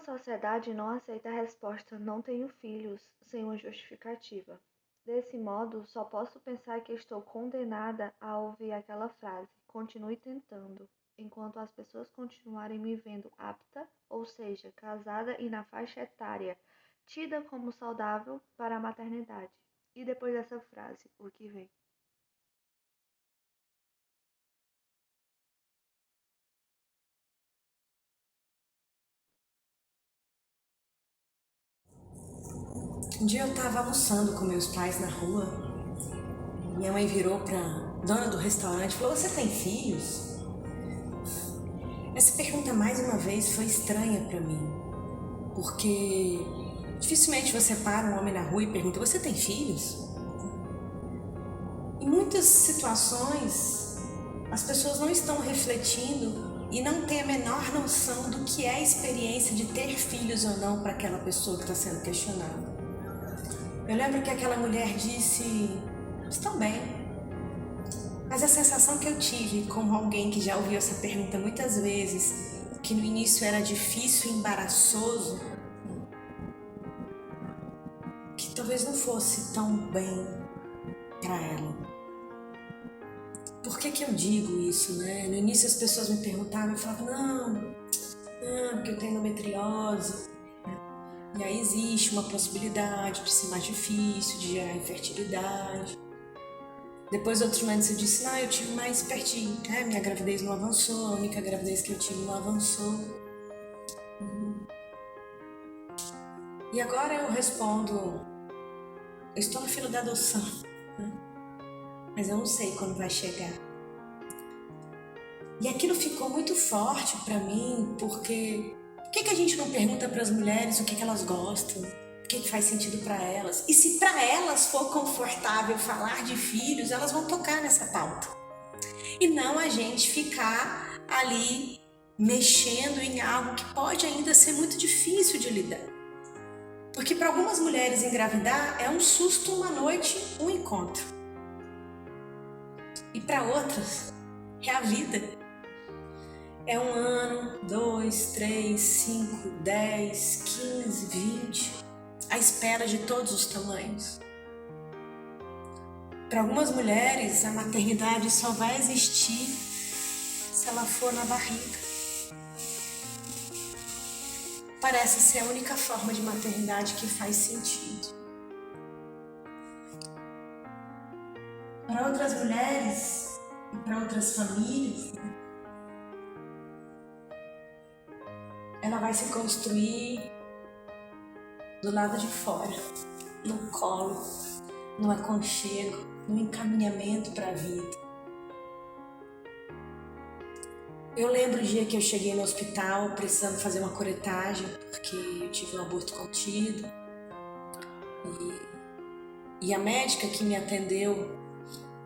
sociedade não aceita a resposta "não tenho filhos" sem uma justificativa. Desse modo, só posso pensar que estou condenada a ouvir aquela frase "continue tentando", enquanto as pessoas continuarem me vendo apta, ou seja, casada e na faixa etária, tida como saudável para a maternidade. E depois dessa frase, o que vem? Um dia eu estava almoçando com meus pais na rua. Minha mãe virou para dona do restaurante e falou: "Você tem filhos?" Essa pergunta, mais uma vez, foi estranha para mim, porque dificilmente você para um homem na rua e pergunta: "Você tem filhos?" Em muitas situações, as pessoas não estão refletindo e não têm a menor noção do que é a experiência de ter filhos ou não para aquela pessoa que está sendo questionada. Eu lembro que aquela mulher disse: "Estão bem." Mas a sensação que eu tive, como alguém que já ouviu essa pergunta muitas vezes, que no início era difícil e embaraçoso, que talvez não fosse tão bem para ela. Por que eu digo isso, né? No início as pessoas me perguntavam, eu falava: não, porque eu tenho endometriose. E aí existe uma possibilidade de ser mais difícil, de gerar infertilidade. Depois outros momentos eu disse: não, eu tive mais pertinho, né? Minha gravidez não avançou, a única gravidez que eu tive não avançou. E agora eu respondo: eu estou na fila da adoção, né? Mas eu não sei quando vai chegar. E aquilo ficou muito forte para mim, porque por que a gente não pergunta para as mulheres o que elas gostam? O que faz sentido para elas? E se para elas for confortável falar de filhos, elas vão tocar nessa pauta. E não a gente ficar ali mexendo em algo que pode ainda ser muito difícil de lidar. Porque para algumas mulheres engravidar é um susto, uma noite, um encontro. E para outras é a vida. É 1 ano, 2, 3, 5, 10, 15, 20, à espera de todos os tamanhos. Para algumas mulheres, a maternidade só vai existir se ela for na barriga. Parece ser a única forma de maternidade que faz sentido. Para outras mulheres e para outras famílias, ela vai se construir do lado de fora, no colo, no aconchego, no encaminhamento para a vida. Eu lembro o dia que eu cheguei no hospital precisando fazer uma curetagem, porque eu tive um aborto contido. E a médica que me atendeu,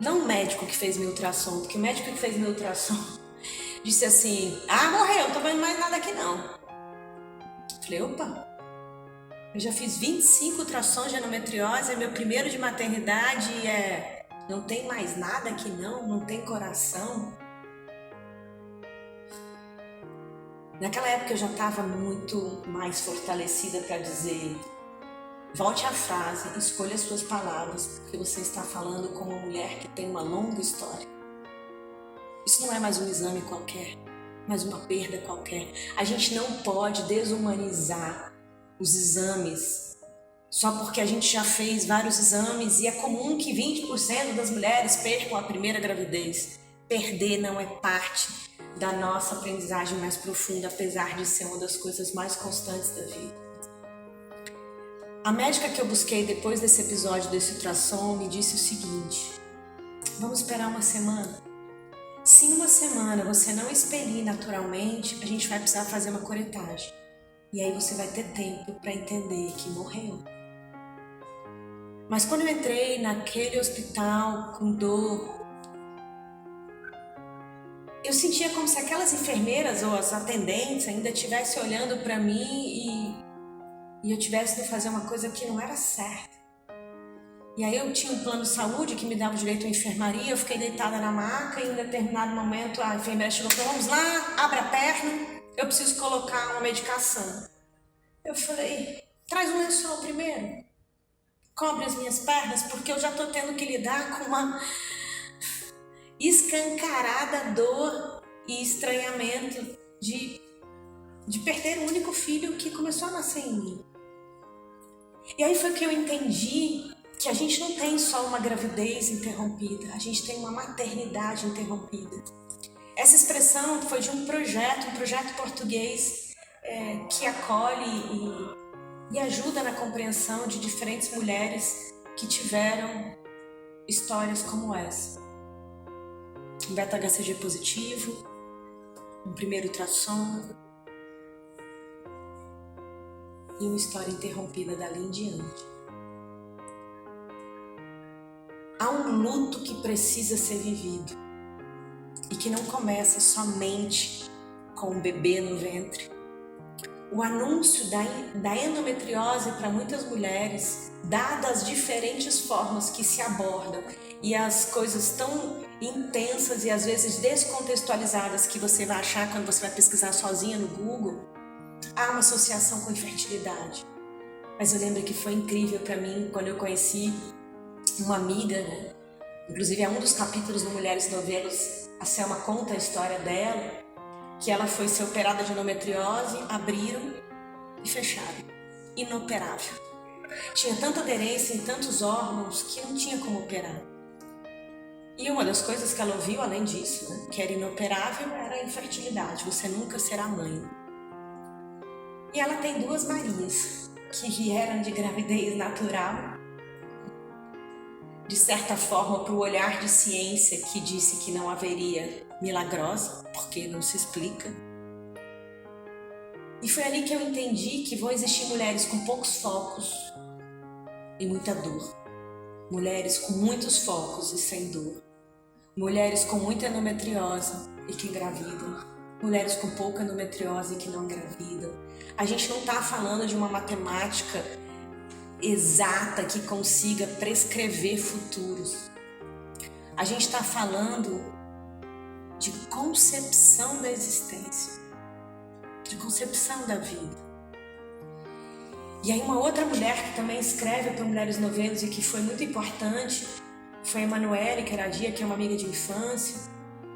não o médico que fez meu ultrassom, porque o médico que fez meu ultrassom disse assim: morreu, não tô vendo mais nada aqui não. Falei: opa, eu já fiz 25 ultrassons de endometriose, é meu primeiro de maternidade, não tem mais nada aqui não tem coração. Naquela época eu já estava muito mais fortalecida para dizer: volte à frase, escolha as suas palavras, porque você está falando com uma mulher que tem uma longa história. Isso não é mais um exame qualquer, mas uma perda qualquer. A gente não pode desumanizar os exames só porque a gente já fez vários exames e é comum que 20% das mulheres percam a primeira gravidez. Perder não é parte da nossa aprendizagem mais profunda, apesar de ser uma das coisas mais constantes da vida. A médica que eu busquei depois desse episódio desse ultrassom me disse o seguinte: vamos esperar 1 semana. Se em 1 semana você não expelir naturalmente, a gente vai precisar fazer uma curetagem. E aí você vai ter tempo para entender que morreu. Mas quando eu entrei naquele hospital com dor, eu sentia como se aquelas enfermeiras ou as atendentes ainda estivessem olhando para mim e eu tivesse que fazer uma coisa que não era certa. E aí eu tinha um plano de saúde que me dava direito à enfermaria, eu fiquei deitada na maca e em determinado momento a enfermeira chegou e falou: vamos lá, abre a perna, eu preciso colocar uma medicação. Eu falei, traz um lençol primeiro, cobre as minhas pernas, porque eu já estou tendo que lidar com uma escancarada dor e estranhamento de perder o único filho que começou a nascer em mim. E aí foi que eu entendi que a gente não tem só uma gravidez interrompida, a gente tem uma maternidade interrompida. Essa expressão foi de um projeto português que acolhe e ajuda na compreensão de diferentes mulheres que tiveram histórias como essa. Um beta-HCG positivo, um primeiro ultrassom e uma história interrompida dali em diante. Há um luto que precisa ser vivido e que não começa somente com o bebê no ventre. O anúncio da endometriose para muitas mulheres, dadas as diferentes formas que se abordam e as coisas tão intensas e às vezes descontextualizadas que você vai achar quando você vai pesquisar sozinha no Google, há uma associação com infertilidade. Mas eu lembro que foi incrível para mim quando eu conheci uma amiga, né? Inclusive é um dos capítulos do Mulheres Novelos, a Selma conta a história dela, que ela foi ser operada de endometriose, abriram e fecharam, inoperável. Tinha tanta aderência em tantos órgãos que não tinha como operar. E uma das coisas que ela ouviu, além disso, né, que era inoperável, era a infertilidade, você nunca será mãe. E ela tem 2 Marias, que vieram de gravidez natural, de certa forma, para o olhar de ciência que disse que não haveria milagrosa, porque não se explica. E foi ali que eu entendi que vão existir mulheres com poucos focos e muita dor. Mulheres com muitos focos e sem dor. Mulheres com muita endometriose e que engravidam. Mulheres com pouca endometriose e que não engravidam. A gente não está falando de uma matemática exata que consiga prescrever futuros. A gente está falando de concepção da existência, de concepção da vida. E aí uma outra mulher que também escreve para Mulheres Novelos e que foi muito importante foi a Emanuele Queradia, que é uma amiga de infância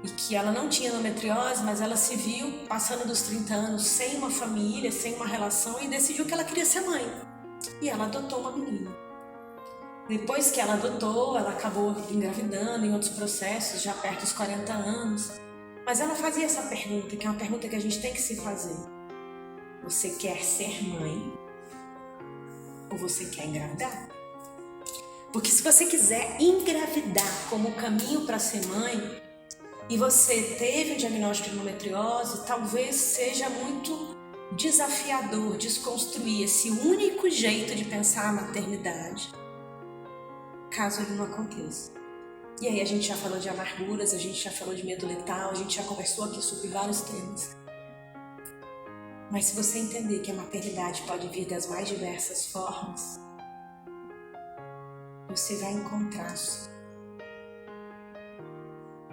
e que ela não tinha endometriose, mas ela se viu passando dos 30 anos sem uma família, sem uma relação e decidiu que ela queria ser mãe. E ela adotou uma menina. Depois que ela adotou, ela acabou engravidando em outros processos, já perto dos 40 anos. Mas ela fazia essa pergunta, que é uma pergunta que a gente tem que se fazer. Você quer ser mãe? Ou você quer engravidar? Porque se você quiser engravidar como caminho para ser mãe, e você teve um diagnóstico de endometriose, talvez seja muito desafiador desconstruir esse único jeito de pensar a maternidade, caso ele não aconteça. E aí a gente já falou de amarguras, a gente já falou de medo letal, a gente já conversou aqui sobre vários temas. Mas se você entender que a maternidade pode vir das mais diversas formas, você vai encontrar,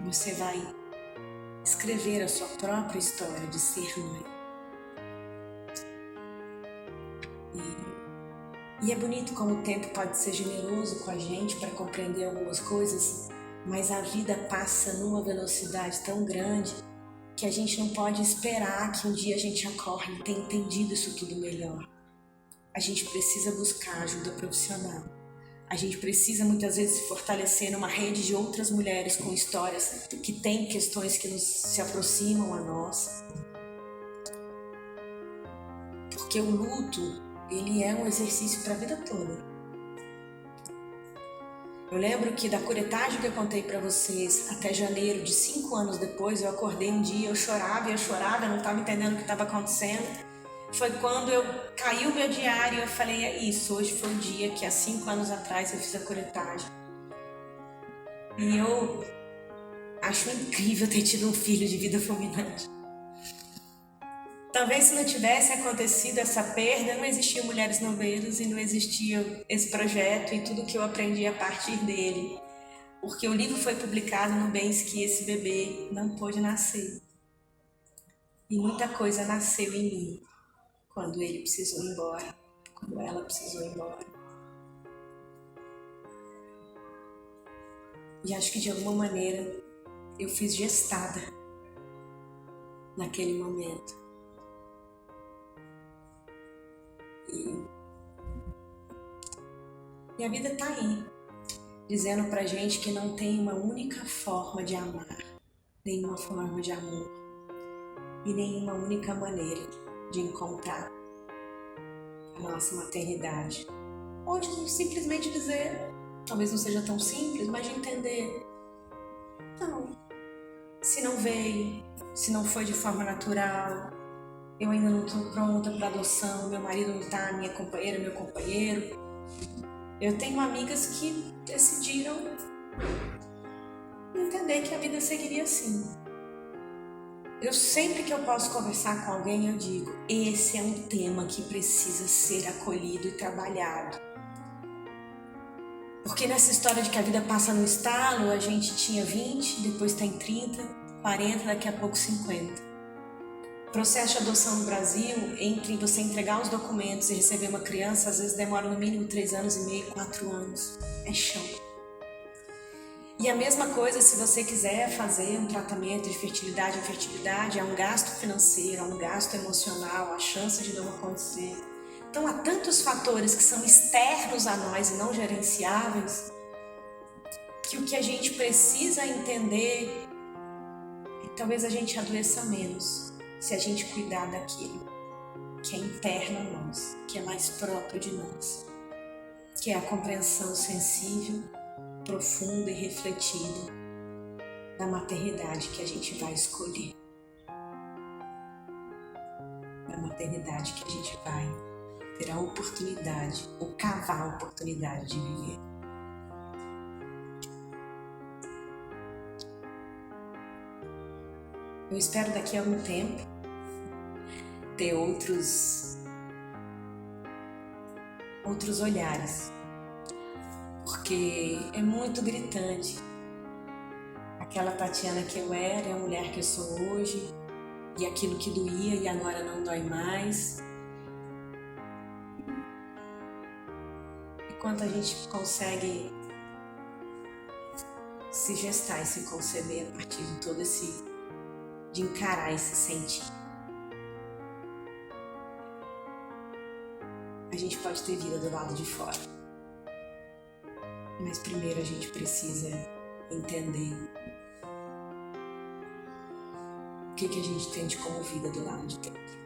você vai escrever a sua própria história de ser mãe. E é bonito como o tempo pode ser generoso com a gente para compreender algumas coisas, mas a vida passa numa velocidade tão grande que a gente não pode esperar que um dia a gente acorde e tenha entendido isso tudo melhor. A gente precisa buscar ajuda profissional. A gente precisa muitas vezes se fortalecer numa rede de outras mulheres com histórias que têm questões que se aproximam a nós. Porque o luto, ele é um exercício para a vida toda. Eu lembro que da curetagem que eu contei para vocês até janeiro de 5 anos depois, eu acordei um dia, eu chorava, eu não estava entendendo o que estava acontecendo. Foi quando caiu o meu diário e eu falei, é isso, hoje foi o dia que há 5 anos atrás eu fiz a curetagem. E eu acho incrível ter tido um filho de vida fulminante. Talvez se não tivesse acontecido essa perda, não existiam Mulheres Novelos e não existia esse projeto e tudo que eu aprendi a partir dele. Porque o livro foi publicado no mês que esse bebê não pôde nascer. E muita coisa nasceu em mim. quando ele precisou ir embora, quando ela precisou ir embora. E acho que de alguma maneira eu fiz gestada naquele momento. E a vida tá aí, dizendo pra gente que não tem uma única forma de amar, nenhuma forma de amor e nenhuma única maneira de encontrar a nossa maternidade. Ou de simplesmente dizer, talvez não seja tão simples, mas de entender, não, se não veio, se não foi de forma natural, eu ainda não estou pronta para adoção, meu marido não está, minha companheira, meu companheiro. Eu tenho amigas que decidiram entender que a vida seguiria assim. Eu sempre que eu posso conversar com alguém, eu digo, esse é um tema que precisa ser acolhido e trabalhado. Porque nessa história de que a vida passa no estalo, a gente tinha 20, depois está em 30, 40, daqui a pouco 50. O processo de adoção no Brasil, entre você entregar os documentos e receber uma criança, às vezes demora no mínimo 3 anos e meio, 4 anos. É chão. E a mesma coisa se você quiser fazer um tratamento de fertilidade e infertilidade, é um gasto financeiro, é um gasto emocional, a chance de não acontecer. Então há tantos fatores que são externos a nós e não gerenciáveis, que o que a gente precisa entender é que talvez a gente adoeça menos se a gente cuidar daquilo que é interno a nós, que é mais próprio de nós, que é a compreensão sensível, profunda e refletida da maternidade que a gente vai escolher, da maternidade que a gente vai ter a oportunidade, ou cavar a oportunidade de viver. Eu espero daqui a algum tempo ter outros olhares, porque é muito gritante. Aquela Tatiana que eu era é a mulher que eu sou hoje, e aquilo que doía e agora não dói mais. E quanto a gente consegue se gestar e se conceber a partir de todo de encarar esse sentir. A gente pode ter vida do lado de fora, mas primeiro a gente precisa entender o que a gente tem de como vida do lado de dentro.